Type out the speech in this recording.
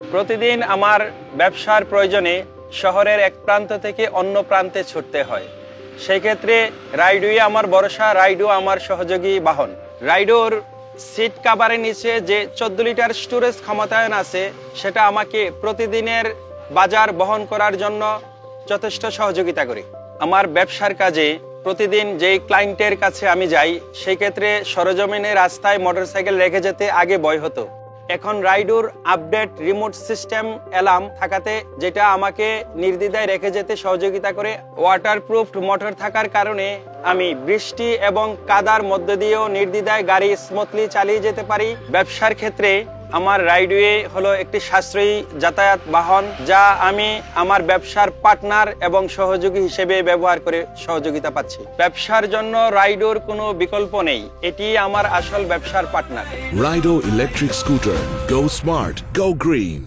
প্রতিদিন আমার ব্যবসার প্রয়োজনে শহরের এক প্রান্ত থেকে অন্য প্রান্তে ছুটতে হয়। সেই ক্ষেত্রে রাইডোই আমার ভরসা, রাইডো আমার সহযোগী বাহন। রাইডোর সিট কাভারের নিচে যে 14 লিটার স্টোরেজ ক্ষমতায়ন আছে, সেটা আমাকে প্রতিদিনের বাজার বহন করার জন্য যথেষ্ট সহযোগিতা করে। আমার ব্যবসার কাজে প্রতিদিন যেই ক্লায়েন্টের কাছে আমি যাই, সেই ক্ষেত্রে সরজমিনে রাস্তায় মোটরসাইকেল রেখে যেতে আগে ভয় হতো। এখন রাইডোর আপডেট রিমোট সিস্টেম অ্যালার্ম থাকাতে, যেটা আমাকে নির্দ্বিধায় রেখে যেতে সহযোগিতা করে। ওয়াটারপ্রুফ মোটর থাকার কারণে আমি বৃষ্টি এবং কাদার মধ্য দিয়েও নির্দ্বিধায় গাড়ি স্মুথলি চালিয়ে যেতে পারি। ব্যবসার ক্ষেত্রে আমার রাইডওয়ে হলো একটি সাশ্রয়ী যাতায়াত বাহন, যা আমি আমার ব্যবসার পার্টনার এবং সহযোগী হিসেবে ব্যবহার করে সহযোগিতা পাচ্ছি। ব্যবসার জন্য রাইডোর কোনো বিকল্প নেই, এটি আমার আসল ব্যবসার partner. Rido electric scooter. Go smart. Go green.